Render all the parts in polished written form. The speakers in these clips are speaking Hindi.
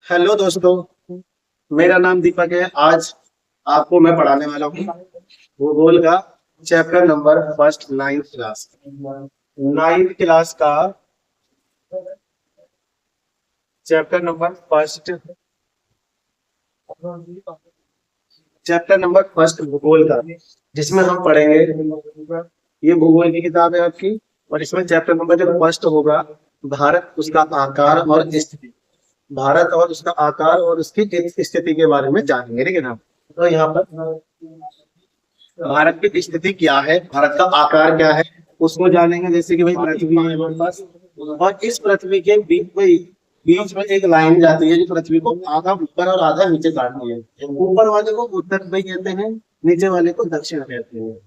हेलो दोस्तों। मेरा नाम दीपक है। आज आपको मैं पढ़ाने वाला हूँ भूगोल का chapter number first, ninth class का chapter number first, chapter number first भूगोल का, जिसमें हम पढ़ेंगे। ये भूगोल की किताब है आपकी, और इसमें चैप्टर नंबर जो फर्स्ट होगा, भारत, उसका आकार और स्थिति। भारत और उसका आकार और उसकी स्थिति के बारे में जानेंगे, ठीक है ना। तो यहाँ पर भारत की स्थिति क्या है, भारत का आकार क्या है, उसको जानेंगे। जैसे कि भाई पृथ्वी है हमारे पास, और इस पृथ्वी के बीच में एक लाइन जाती है जो पृथ्वी को आधा ऊपर और आधा नीचे काटती है। ऊपर वाले को उत्तर भाई कहते हैं, नीचे वाले को दक्षिण कहते हैं।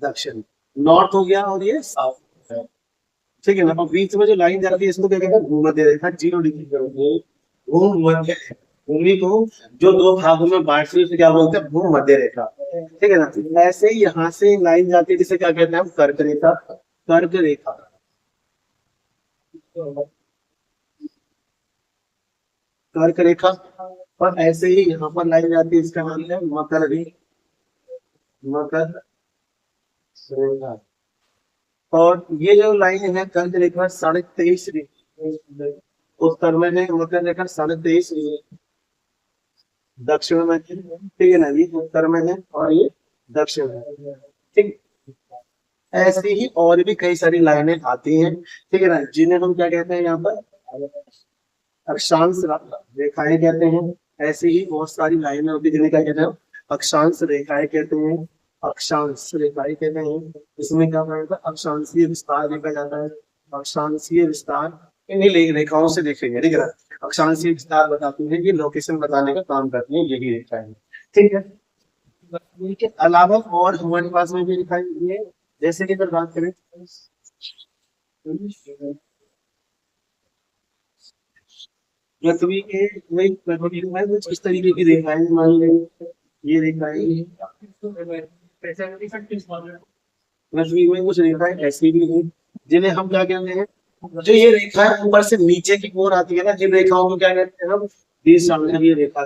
दक्षिण नॉर्थ हो गया, और ये साउथ है, ठीक है ना। और बीच में जो लाइन जाती है इसको क्या कहते हैं, भूमध्य रेखा। 0 डिग्री पे होती है भूमध्य। भूमि को जो दो भागों में बांटती है उसे क्या बोलते हैं, भूमध्य रेखा, ठीक है ना। ऐसे ही यहाँ से लाइन जाती है जिसे क्या कहते हैं, कर्क रेखा। कर्क रेखा, कर्क रेखा। और ऐसे ही यहाँ पर लाइन जाती है, इसका नाम है मकर रेखा। मकर रेखा। और ये जो लाइन है कर्क रेखा 23.5 डिग्री उत्तर में है, मकर रेखा 23.5 डिग्री दक्षिण में है, ठीक है ना। ये उत्तर में है और ये दक्षिण में है, ठीक। ऐसी ही और भी कई सारी लाइनें आती हैं, ठीक है ना, जिन्हें हम क्या कहते हैं यहाँ पर, अक्षांश रेखाएं कहते हैं। ऐसी ही बहुत सारी लाइनें होती है जिन्हें क्या कहते हैं, अक्षांश रेखाएं कहते हैं। अक्षांश रेखाएं कहते हैं। इसमें क्या होता है, अक्षांशीय विस्तार देखा जाता है। अक्षांशीय विस्तार इन्हीं रेखाओं से देखेंगे, ठीक है ना। अक्षांशीय विस्तार बताती है कि लोकेशन बताने का काम करती है यही रेखाएं, ठीक है। इनके अलावा और हमारे पास में भी दिखाई हुई है। जैसे कि अगर बात करें पृथ्वी के, वही पृथ्वी में कुछ इस तरीके की रेखाएं मान लेंगे। ये रेखाएं पृथ्वी में कुछ रेखाएं ऐसी भी हैं जिन्हें हम क्या कहते हैं, जो ये रेखाएं ऊपर से नीचे की ओर आती है ना, जिन रेखाओं को क्या कहते हैं हम, देशांतरीय रेखा।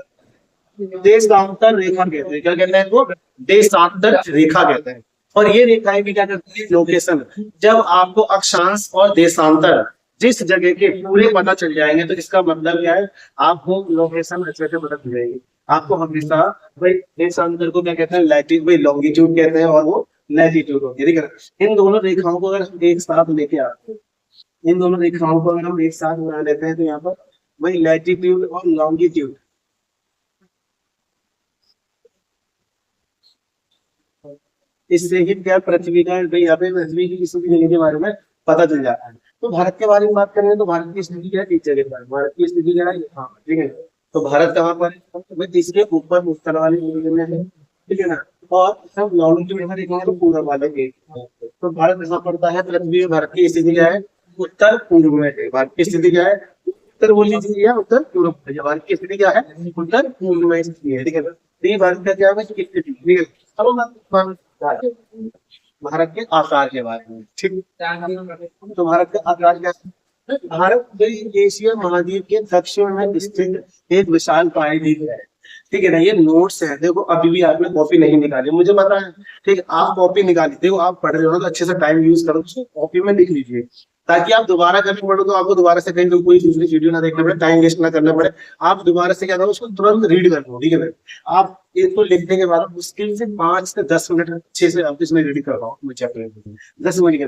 देशांतर रेखा कहते हैं, क्या कहते हैं वो, देशांतर रेखा कहते हैं। और ये रेखाएं भी क्या करती है, लोकेशन। जब आपको अक्षांश और देशांतर जिस जगह के पूरे पता चल जाएंगे तो इसका मतलब क्या है, आपको लोकेशन अच्छे से पता चल जाएगी। आपको हमेशा भाई देशांतर को क्या कहते हैं, लैटिट्यूड, भाई लॉन्गिट्यूड कहते हैं, और वो लैटिट्यूड होती है, ठीक है। इन दोनों रेखाओं को अगर हम एक साथ लेके आते हैं, इन दोनों रेखाओं को अगर हम एक साथ बना लेते हैं तो यहाँ पर वही लैटिट्यूड और लॉन्गिट्यूड, इससे ही क्या पृथ्वी का भाई यहाँ पे पृथ्वी की किसी भी जगह के बारे में पता चल जाता है। तो भारत के बारे में बात करें तो भारत की स्थिति क्या है, इस जगह पर भारत की स्थिति क्या है, हाँ ठीक है। तो भारत कहाँ पर है, तो भाई इसके ऊपर उत्तर वाले एरिया में है, ठीक है ना। और सब लॉन्गिट्यूड में देखेंगे तो पूरा वाले एरिया में। तो भारत कहाँ पड़ता है पृथ्वी में, भारत की स्थिति क्या है, उत्तर पूर्व में है। भारत की स्थिति क्या है, उत्तर बोल लीजिए या उत्तर पूर्व। भारत की स्थिति क्या है, उत्तर पूर्व में स्थिति है, ठीक है। तो ये भारत का क्या है स्थिति, ठीक है। अब हम भारत के आकार के बारे में, ठीक। तो भारत का आकार क्या है, भारत एशिया महाद्वीप के दक्षिण में स्थित एक विशाल द्वीप है, ठीक है ना। ये नोट्स है, देखो अभी भी आपने कॉपी नहीं निकाली, मुझे पता है, ठीक है। आप कॉपी निकाली, देखो आप पढ़ रहे हो ना तो अच्छे से टाइम यूज करो, उसको कॉपी में लिख लीजिए, ताकि आप दोबारा करके पढ़ो तो आपको दोबारा से कहीं तो कोई दूसरी वीडियो ना देखना पड़े, टाइम वेस्ट ना करना पड़े। आप दोबारा से क्या करो, उसको तुरंत रीड कर लो, ठीक है। आप इसको लिखने के बाद मुश्किल से 5 से 10 मिनट अच्छे से आप इसमें रीड कर पाओ, मुझे 10 मिनट के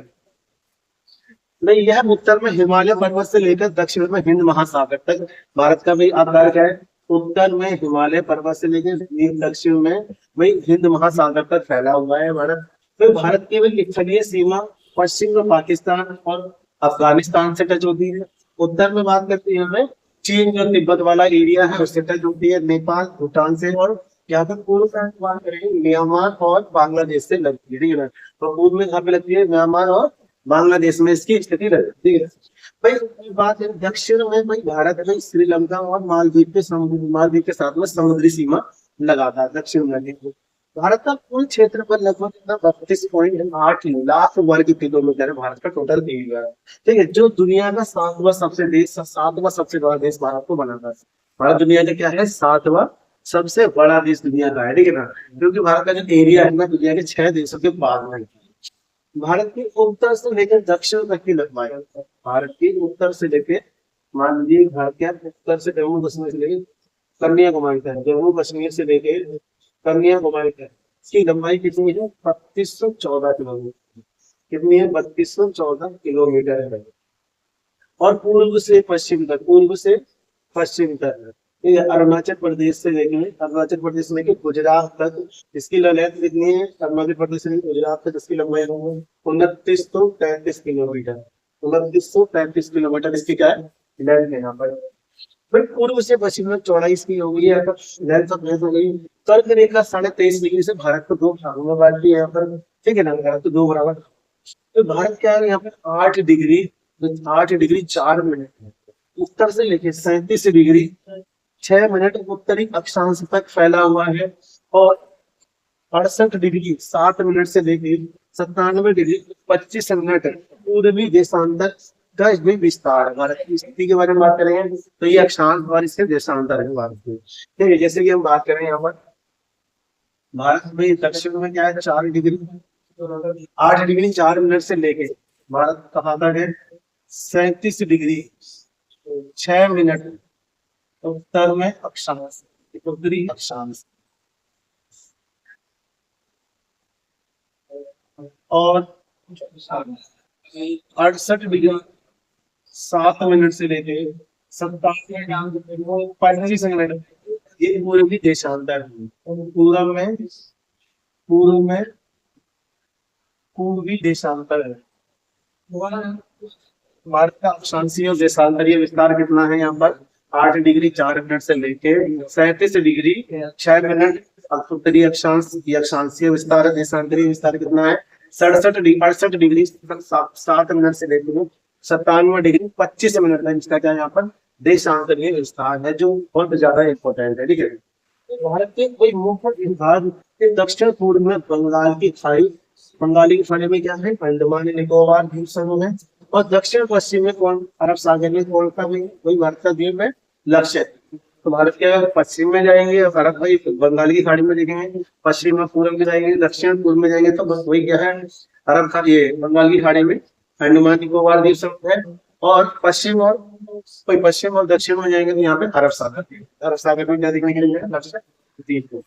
नहीं। यह उत्तर में हिमालय पर्वत से लेकर दक्षिण में हिंद महासागर तक भारत का भाई आकार क्या है, उत्तर में हिमालय पर्वत से लेकर दक्षिण में भाई हिंद महासागर तक फैला हुआ है भारत। तो भारत की भाई स्थलीय सीमा पश्चिम में पाकिस्तान और अफगानिस्तान से टच होती है। उत्तर में बात करते हैं हमें चीन, जो तिब्बत वाला एरिया है उससे टच होती है, नेपाल भूटान से, और यहाँ पर पूर्व में बात करें म्यांमार और बांग्लादेश से लगती है, ठीक है ना। तो पूर्व में कहाँ पे लगती है, म्यांमार और बांग्लादेश में इसकी स्थिति रहती है। भाई बात है दक्षिण में, भाई भारत में श्रीलंका और मालदीव के साथ में समुद्री सीमा लगा था दक्षिण में। भारत का कुल क्षेत्रफल लगभग 32.8 लाख वर्ग किलोमीटर है। भारत का टोटल एरिया, ठीक है, जो दुनिया का सातवां सबसे बड़ा देश भारत को बनाता है। भारत दुनिया का क्या है, सातवां सबसे बड़ा देश दुनिया का है, ठीक है ना। क्योंकि भारत का जो एरिया है ना, दुनिया के 6 देशों के बाद में है। भारत के उत्तर से लेकर दक्षिण तक की लंबाई, भारत की उत्तर से लेकर, मान लीजिए भारत के उत्तर से जम्मू कश्मीर से लेकर कन्याकुमारी तक, जम्मू कश्मीर से लेकर कन्याकुमारी तक इसकी लंबाई कितनी है, 3214 किलोमीटर। कितनी है, 3214 किलोमीटर है। और पूर्व से पश्चिम तक, पूर्व से पश्चिम तक ये अरुणाचल प्रदेश से लेके, अरुणाचल प्रदेश से लेके गुजरात तक इसकी लेंथ कितनी है, अरुणाचल प्रदेश से लेके गुजरात तक इसकी लंबाई 2933 किलोमीटर। 2933 किलोमीटर इसकी क्या है, लेंथ है यहाँ पर। भाई पूर्व से पश्चिम तक चौड़ाई इसकी हो गई है, लेंथ ऑफ लेंथ हो गई। कर्क रेखा 23.5 डिग्री से भारत को दो भागों में बांटती है यहाँ पर, ठीक है ना, भारत को दो बराबर। तो भारत क्या है यहाँ पे 8 डिग्री, 8 डिग्री 4 मिनट उत्तर से लेके 37 डिग्री 6 मिनट उत्तरी अक्षांश तक फैला हुआ है। और 68 डिग्री 7 मिनट से लेके 97 डिग्री 25 मिनट पूर्वी देशांतर का इसमें विस्तार है। भारत की स्थिति के बारे में बात करेंगे तो ये अक्षांश और इसके देशांतर है भारत में, ठीक है। जैसे कि हम बात करें यहाँ पर भारत में दक्षिण में क्या है, 4 डिग्री 8 डिग्री 4 मिनट से लेके भारत कहाँ तक है, 37 डिग्री 6 मिनट उत्तर में अक्षांश, उत्तरी अक्षांश। और 68 डिग्री 7 मिनट से लेके 27 25 मिनट ये पूर्वी देशांतर है। पूर्व में पूर्वी देशांतर है। भारत का अक्षांशीय और देशांतरीय विस्तार कितना है यहाँ पर, 8 डिग्री 4 मिनट से लेके 37 डिग्री 6 मिनट उत्तरी अक्षांश, अक्षांशीय विस्तार। देशांतरीय विस्तार कितना है, 68 डिग्री 7 मिनट से लेकर 97 डिग्री 25 मिनट तक इसका क्या यहाँ पर देशांतरीय विस्तार है, जो बहुत ज्यादा इम्पोर्टेंट है, ठीक है। तो भारत के कोई मुख्य भाग के दक्षिण पूर्व में बंगाल की खाड़ी, बंगाली की खाड़ी में क्या है, अंडमान निकोबार द्वीप समूह है। और दक्षिण पश्चिम में कौन, अरब सागर में कौन सा भी वही भारत का द्वीप है, लक्षद्वीप। तो भारत के अगर पश्चिम में जाएंगे और अरब भाई बंगाली की खाड़ी में देखेंगे, पश्चिम में पूर्व में जाएंगे, दक्षिण पूर्व में जाएंगे, तो बस वही क्या है, अरब खाड़ी, ये बंगाल की खाड़ी में अंडमान निकोबार द्वीप समूह है। और पश्चिम और दक्षिण में जाएंगे तो यहाँ पे अरब सागर में क्या देखने के लिए, लक्षद्वीप।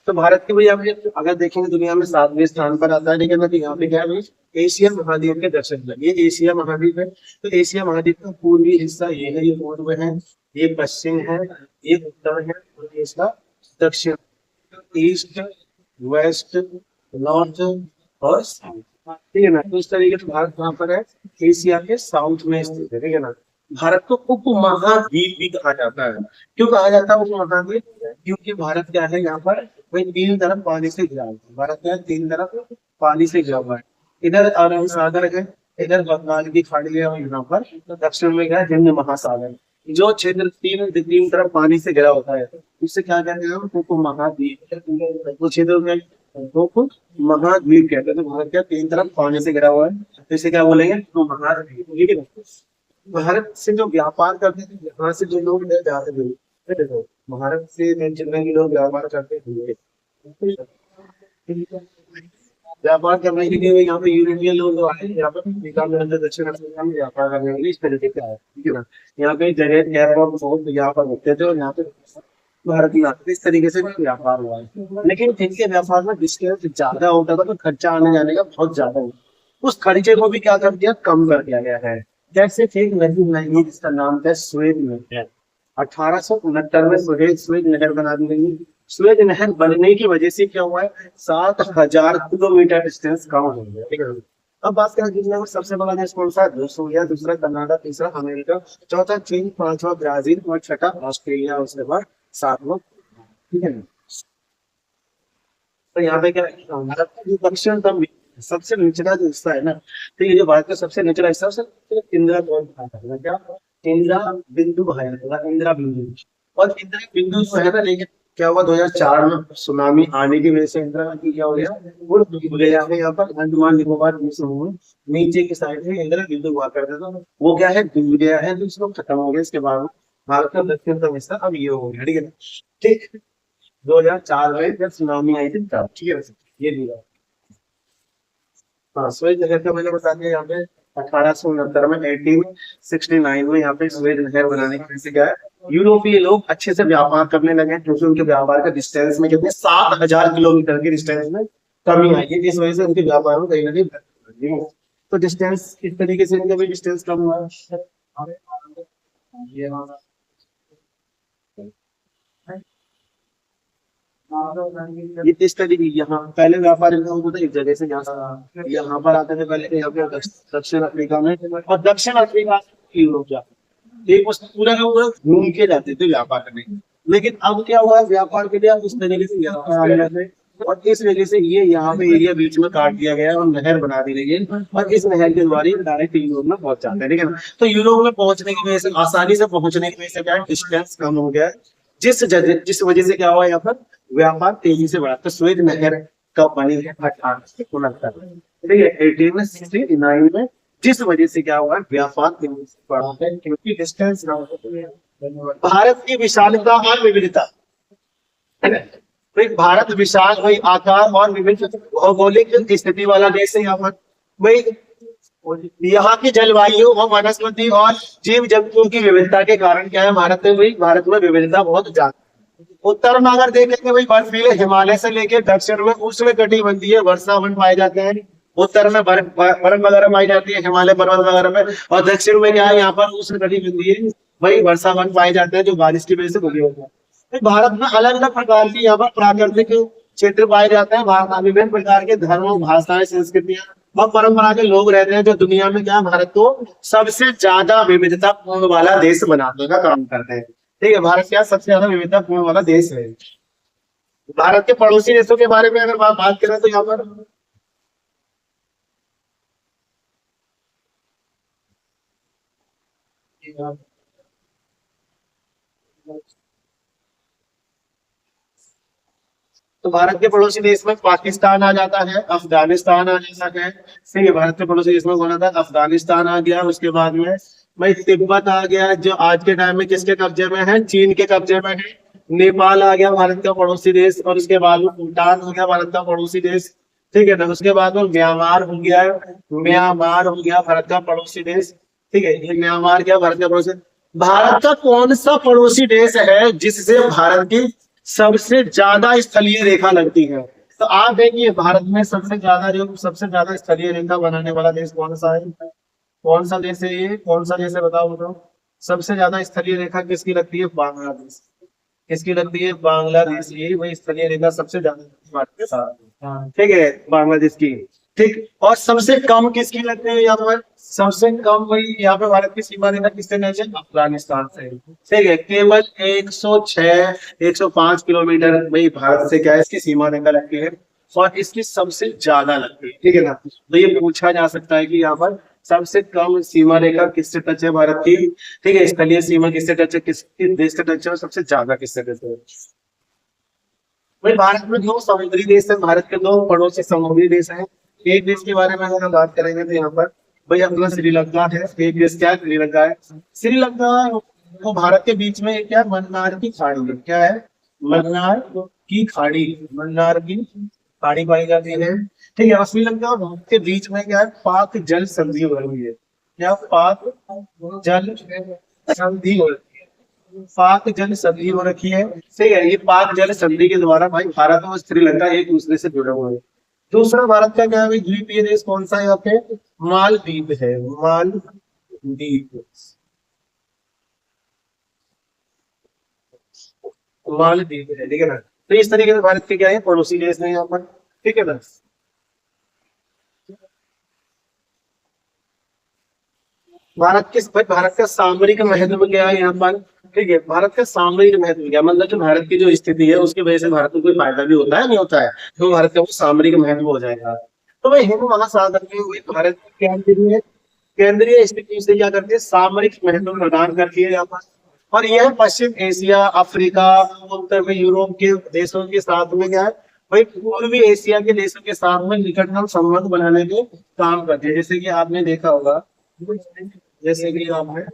तो भारत के भैया अगर देखेंगे दुनिया में 7वें स्थान पर आता है, लेकिन तो यहाँ पे क्या है, एशिया महाद्वीप के दक्षिण में, ये एशिया महाद्वीप है। तो एशिया महाद्वीप का पूर्वी हिस्सा ये है, ये पूर्व है, ये पश्चिम है, ये उत्तर है, और ये इसका दक्षिण, ईस्ट वेस्ट नॉर्थ और साउथ, ठीक है ना। तो इस तरीके से भारत कहाँ पर है, एशिया के साउथ में स्थित है, ठीक है ना। भारत को उपमहाद्वीप भी कहा जाता है। क्यों कहा जाता है उपमहाद्वीप, क्योंकि भारत क्या है, यहाँ पर वही 3 तरफ पानी से घिरा हुआ है। भारत क्या है, 3 तरफ पानी से घिरा हुआ है। इधर अरब सागर है, इधर बंगाल की खाड़ी है, और यहाँ पर दक्षिण में क्या है, हिंद महासागर। जो क्षेत्र तीन तरफ पानी से घिरा होता है उससे क्या कहते हैं, उपमहाद्वीप। वो क्षेत्र में उपमहाद्वीप कहते हैं। तो भारत क्या 3 तरफ पानी से घिरा हुआ है, तो इसे क्या बोलेंगे, उपमहाद्वीप, ठीक है। भारत से जो व्यापार करते थे, यहाँ से जो लोग जाते थे, देखो भारत से जितने भी लोग व्यापार करते थे, व्यापार करने के लिए यहाँ पे यूरोपियन लोग आए, यहाँ पे दक्षिण अफ्रीका में व्यापार करने के लिए इस तरीके से आए, ठीक है ना। यहाँ पे जगह गैप और बहुत यहाँ पर होते थे, और यहाँ पे भारत में आते थे, इस तरीके से व्यापार हुआ है। लेकिन इनके व्यापार में डिस्टेंस ज्यादा होता था, तो खर्चा आने जाने का बहुत ज्यादा होता, उस खर्चे को भी क्या कर दिया, कम कर दिया गया है। जैसे एक नदी बनाई जिसका नाम था स्वेज नहर, 1869 में स्वेज नहर बना दी गई। स्वेज नहर बनने की वजह से क्या हुआ है, 7,000 किलोमीटर डिस्टेंस कम हो गया, ठीक है। अब बात करें दुनिया में सबसे बड़ा देश कौन सा है, रूस हो गया, दूसरा कनाडा, तीसरा अमेरिका, चौथा चीन, पांचवा ब्राजील, और छठा ऑस्ट्रेलिया, उसके बाद 7वां, ठीक है। तो यहाँ पे क्या है, भारत का जो दक्षिणतम सबसे निचला जो हिस्सा है ना, तो ये जो भारत का सबसे निचला हिस्सा है, इंदिरा कौन था क्या, इंदिरा बिंदु है, इंदिरा बिंदु। और इंदिरा बिंदु जो है ना, लेकिन क्या हुआ 2004 में सुनामी आने की वजह से इंदिरा गांधी क्या हो गया, वो डूब गया है। यहाँ पर अंडमान निकोबार द्वीप समूह में नीचे की साइड में इंदिरा युद्ध हुआ करता था, वो क्या है डूब गया है, तो इसको खत्म हो गया। इसके बाद भारत का दक्षिणतम हिस्सा अब ये हो गया, ठीक है ना। ठीक, 2004 में जब सुनामी आई थी तब, ठीक है, ये दिया। हाँ, स्वेज नहर का मैंने बता दिया यहाँ पे 1869 में 1869 में यहाँ पे स्वेज नहर बनाने की वजह से क्या है, यूरोपीय लोग अच्छे से व्यापार करने लगे, क्योंकि उनके व्यापार का डिस्टेंस में कितने 7,000 किलोमीटर के डिस्टेंस में कमी आई है, इस वजह से उनके व्यापार में कहीं ना कहीं वृद्धि हुई है। तो डिस्टेंस इस तरीके से इनका भी डिस्टेंस कम हुआ है। ये ये इस तरीके यहाँ पहले व्यापार इनका होता था एक जगह से यहाँ पर आते थे पहले यहाँ पे दक्षिण अफ्रीका में, और दक्षिण अफ्रीका से यूरोप जाते, एक उस पूरा का पूरा घूम के जाते थे व्यापार करने। लेकिन अब क्या हुआ, व्यापार के लिए अब उस तरीके से यहाँ पर आ गया थे, और इस वजह से ये यहाँ पे एरिया बीच में काट दिया गया और नहर बना दी गई है, और इस नहर के द्वारा डायरेक्ट यूरोप में पहुंच जाते हैं, ठीक है ना। तो यूरोप में पहुंचने की वजह से, आसानी से पहुंचने की वजह से क्या डिस्टेंस कम हो गया, जिस वजह से क्या हुआ यहाँ पर व्यापार तेजी से बढ़ा। तो स्वेज नहर कब बनी है, 1869, ठीक है, 1869 में, जिस वजह से क्या हुआ व्यापार तेजी से बढ़ा है, क्योंकि डिस्टेंस ना हो। भारत की विशालता और विविधता, तो एक भारत विशाल भाई आकार और विभिन्न भौगोलिक स्थिति वाला देश है। यहाँ पर भाई यहाँ की जलवायु और वनस्पति और जीव जंतुओं की विविधता के कारण क्या है, भारत में विविधता बहुत ज्यादा। उत्तर में अगर देखेंगे भाई बर्फीले हिमालय से लेकर दक्षिण में उष्ण कटिबंधीय वर्षावन पाए जाते हैं। उत्तर में बर्फ वगैरह पाई जाती है हिमालय पर्वत वगैरह में, और दक्षिण में क्या है यहाँ पर उष्ण कटिबंधीय वही वर्षावन पाए जाते हैं जो बारिश की वजह से भूमि होता है। भारत में अलग अलग प्रकार की यहाँ पर प्राकृतिक क्षेत्र पाए जाते हैं। भारत में विभिन्न प्रकार के धर्म, भाषाएं, संस्कृतियां और परंपरा के लोग रहते हैं, जो दुनिया में क्या भारत को सबसे ज्यादा विविधता पूर्ण वाला देश बनाने का काम करते हैं, ठीक है। भारत क्या सबसे ज्यादा विविधता पूर्ण वाला देश है। भारत के पड़ोसी देशों के बारे में अगर बात करें तो यहाँ पर तो भारत के पड़ोसी देश में पाकिस्तान आ जाता है, अफगानिस्तान आ जाता है, ठीक है। भारत के पड़ोसी देश में कौन आता है, अफगानिस्तान आ गया। उसके बाद में भाई तिब्बत आ गया, जो आज के टाइम में किसके कब्जे में है, चीन के कब्जे में है। नेपाल आ गया भारत का पड़ोसी देश, और उसके बाद में भूटान हो गया भारत का पड़ोसी देश, ठीक है ना। उसके बाद में म्यांमार हो गया, म्यांमार हो गया भारत का पड़ोसी देश, ठीक है। ये म्यांमार क्या भारत का पड़ोसी। भारत का कौन सा पड़ोसी देश है जिससे भारत की सबसे ज्यादा स्थलीय रेखा लगती है। तो आप देखिए भारत में सबसे ज्यादा स्थलीय रेखा बनाने वाला देश कौन सा है, कौन सा देश है ये, कौन सा देश है बताओ बताओ। सबसे ज्यादा स्थलीय रेखा किसकी लगती है, बांग्लादेश। किसकी लगती है, बांग्लादेश। यही वही स्थलीय रेखा सबसे ज्यादा, ठीक है, बांग्लादेश की, ठीक। और सबसे कम किसकी लगती है यहाँ पर, सबसे कम वही यहाँ पे भारत की सीमा रेखा किससे नीचे, अफगानिस्तान से, ठीक है। केवल 106 105 किलोमीटर वही भारत से क्या है इसकी सीमा रेखा लगती है, और इसकी सबसे ज्यादा लगती है, ठीक है ना। तो ये पूछा जा सकता है कि यहाँ पर सबसे कम सीमा रेखा किससे टच है भारत की, ठीक है। स्थलीय सीमा किससे टच है, किस देश से टच है, और सबसे ज्यादा किससे टच है। भाई भारत में दो समुद्री देश है, भारत के दो पड़ोसी समुद्री देश हैं। एक देश के बारे में अगर हम बात करेंगे तो यहाँ पर भाई अपना श्रीलंका है। एक देश क्या है, श्रीलंका है। श्रीलंका वो भारत के बीच में क्या है, मन्नार की खाड़ी है। क्या है, मन्नार की खाड़ी, मन्नार की खाड़ी पाई जाती है, ठीक है। और श्रीलंका और भारत के बीच में क्या है, पाक जल संधि हो रही है। क्या, पाक जल संधि हो रही है, पाक जल संधि हो रखी है, ठीक है। ये पाक जल संधि के द्वारा भाई भारत और श्रीलंका एक दूसरे से जुड़े हुए हैं। दूसरा भारत का क्या है, द्वीपीय देश कौन सा है यहाँ पे, मालदीव है, मालदीव, मालदीव है, ठीक है ना। तो इस तरीके से भारत के क्या है पड़ोसी देश है यहाँ पर, ठीक है ना। भारत का सामरिक महत्व क्या है यहाँ पर, ठीक है। भारत का सामरिक महत्व क्या, मतलब जो भारत की जो स्थिति है उसकी वजह से भारत को कोई फायदा भी होता है नहीं होता है, तो भारत का वो सामरिक महत्व हो जाएगा। तो भाई हिंद महासागर में हुई भारत की केंद्रीय स्थिति से क्या करती है, सामरिक महत्व प्रदान करती है यहाँ पर, और यह पश्चिम एशिया, अफ्रीका, उत्तर में यूरोप के देशों के साथ में क्या है भाई, पूर्वी एशिया के देशों के साथ में निकटतम संबंध बनाने के काम करते हैं। जैसे कि आपने देखा होगा, जैसे कि आपने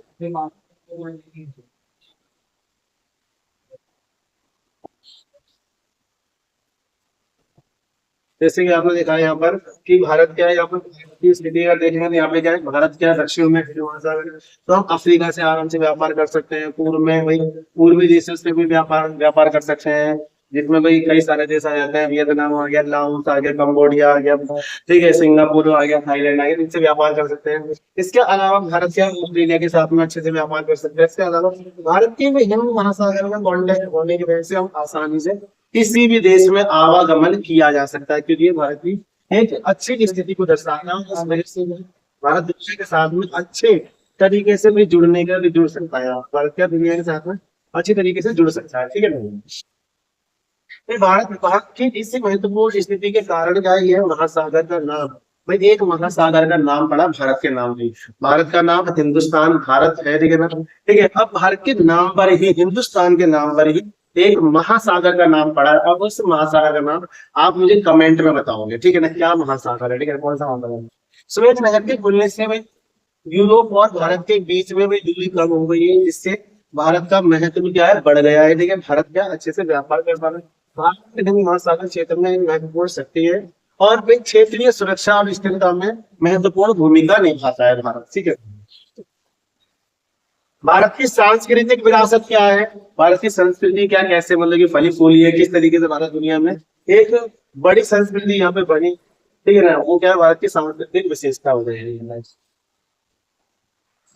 जैसे कि आपने देखा है यहाँ पर कि भारत क्या है, यहाँ पर की स्थिति अगर देखेंगे तो यहाँ पे क्या है, भारत क्या है, दक्षिण में हिंद महासागर है। तो हम अफ्रीका से आराम से व्यापार कर सकते हैं, पूर्व में वही पूर्वी देशों से भी व्यापार व्यापार कर सकते हैं, जिसमें भाई कई सारे देश आ जाते हैं, वियतनाम आ गया, लाओस आ गया, कंबोडिया आ गया, ठीक है, सिंगापुर आ गया, थाईलैंड आ गया, इनसे व्यापार कर सकते हैं। इसके अलावा भारत क्या ऑस्ट्रेलिया के साथ में अच्छे से व्यापार कर सकते हैं। इसके अलावा भारत के हिंद महासागर में कॉन्टेक्ट होने की वजह से हम आसानी से किसी भी देश में आवागमन किया जा सकता है, क्योंकि ये भारत की एक अच्छी स्थिति को दर्शाता है। इस वजह से भारत दुनिया के साथ में अच्छे तरीके से भी जुड़ने का भी जुड़ सकता है। भारत क्या दुनिया के साथ में अच्छी तरीके से जुड़ सकता है, ठीक है ना। ये भारत की इसी महत्वपूर्ण स्थिति के कारण क्या है, ये महासागर का नाम भाई, एक महासागर का नाम पड़ा भारत के नाम नहीं। भारत का नाम हिंदुस्तान भारत है, ठीक है ना, ठीक है। अब भारत के नाम पर ही, हिंदुस्तान के नाम पर ही एक महासागर का नाम पड़ा है। अब उस महासागर का नाम आप मुझे कमेंट में बताओगे, ठीक है ना, क्या महासागर है, ठीक है, कौन सा महासागर है। सुएज नहर के खुलने से भाई यूरोप और भारत के बीच में भी दूरी कम हो गई है, जिससे भारत का महत्व क्या है, बढ़ गया है, ठीक है। भारत क्या अच्छे से व्यापार कर पा रहा है। भारत हिंद महासागर क्षेत्र में एक महत्वपूर्ण शक्ति है और भाई क्षेत्रीय सुरक्षा और स्थिरता में महत्वपूर्ण भूमिका निभाता है भारत, ठीक है। भारत की सांस्कृतिक विरासत क्या है, भारत की संस्कृति क्या कैसे मतलब कि फली फूली है, किस तरीके से भारत दुनिया में एक बड़ी संस्कृति यहाँ पे बनी, ठीक है ना, वो क्या है, भारत की सांस्कृतिक विशेषता हो जाएगी।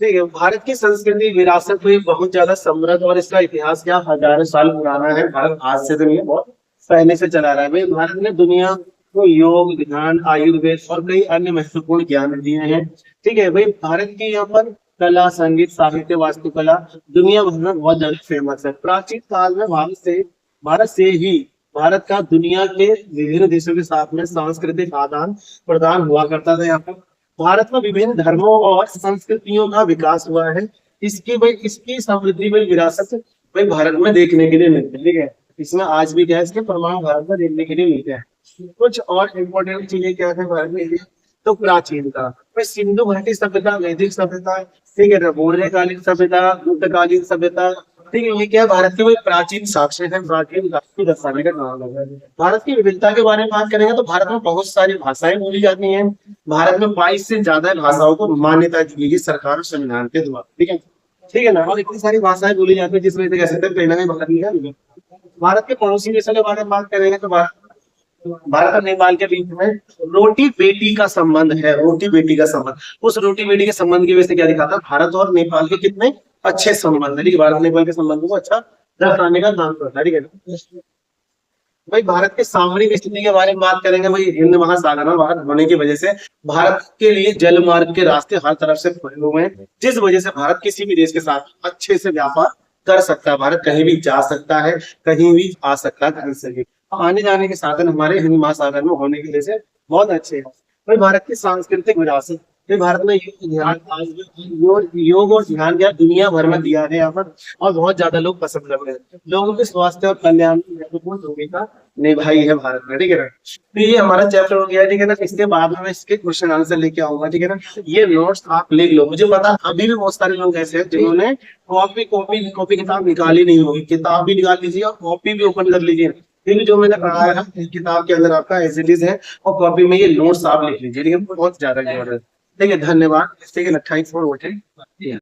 ठीक है, भारत की संस्कृति विरासत में बहुत ज्यादा समृद्ध और इसका इतिहास क्या हजारों साल पुराना है। भारत आज से तो नहीं, बहुत पहले से चला रहा है भाई। भारत ने दुनिया को योग, ध्यान, आयुर्वेद और कई अन्य महत्वपूर्ण ज्ञान दिए हैं, ठीक है भाई। भारत की यहाँ पर कला, संगीत, साहित्य, वास्तुकला दुनिया भर में बहुत ज्यादा फेमस है। प्राचीन काल में भारत से ही भारत का दुनिया के विभिन्न देशों के साथ में सांस्कृतिक आदान प्रदान हुआ करता था। यहाँ पर भारत में विभिन्न धर्मों और संस्कृतियों का विकास हुआ है। इसकी समृद्धि भाई विरासत भाई भारत में देखने के लिए मिलती है, ठीक है। इसमें आज भी क्या है, इसके प्रमाण भारत में देखने के लिए मिलते हैं। कुछ और इम्पोर्टेंट चीजें क्या है भारत में, तो प्राचीनता, सिंधु घाटी सभ्यता, वैदिक सभ्यता, ठीक है ना, मौर्यकालीन सभ्यता, गुप्तकालीन सभ्यता, ठीक है। ये क्या भारत के प्राचीन साक्ष्य है, प्राचीन को दर्शाने का काम है। भारत की विविधता के बारे में बात करेंगे तो भारत में बहुत सारी भाषाएं बोली जाती हैं। भारत में 22 से ज्यादा भाषाओं को मान्यता दी गई सरकार और संविधान के द्वारा, ठीक है, ठीक है ना। और इतनी सारी भाषाएं बोली जाती है जिसमें से कह सकते हैं प्रेरणा में भारत की है। भारत के पड़ोसी देशों के बारे में बात करेंगे तो भारत और नेपाल के बीच में रोटी बेटी का संबंध है, रोटी बेटी का संबंध। उस रोटी बेटी के संबंध की वजह से क्या दिखाता है, भारत और नेपाल के कितने अच्छे संबंध है, भारत नेपाल के संबंध को अच्छा दर्शाने का काम करता है, ठीक है भाई। भारत के सामरिक स्थिति के बारे में बात करेंगे भाई, हिंद महासागर में भारत होने की वजह से भारत के लिए जल मार्ग के रास्ते हर तरफ से खुले हुए हैं, जिस वजह से भारत किसी भी देश के साथ अच्छे से व्यापार कर सकता है। भारत कहीं भी जा सकता है, कहीं भी आ सकता है, कहीं से भी आने जाने के साधन हमारे हिंद महासागर में होने की वजह से बहुत अच्छे हैं भाई। भारत की सांस्कृतिक विरासत, भारत में योग और ध्यान क्या दुनिया भर में दिया है यहाँ पर, और बहुत ज्यादा लोग पसंद कर रहे हैं। लोगों के स्वास्थ्य और कल्याण में महत्वपूर्ण भूमिका निभाई है भारत में, ठीक है ना। तो ये हमारा चैप्टर हो गया, ठीक है ना। इसके बाद में मैं इसके क्वेश्चन आंसर लेके आऊंगा, ठीक है ना। ये नोट्स आप लिख लो। मुझे पता अभी भी बहुत सारे लोग ऐसे हैं जिन्होंने कॉपी किताब निकाली नहीं होगी। किताब भी निकाल लीजिए और कॉपी भी ओपन कर लीजिए, क्योंकि जो मैंने पढ़ा है ना किताब के अंदर आपका एज इट इज है, और कॉपी में ये नोट्स आप लिख लीजिए, ठीक है, बहुत ज्यादा जरूरत है, ठीक है। धन्यवाद, ठीक है, थैंक्स फॉर वॉचिंग।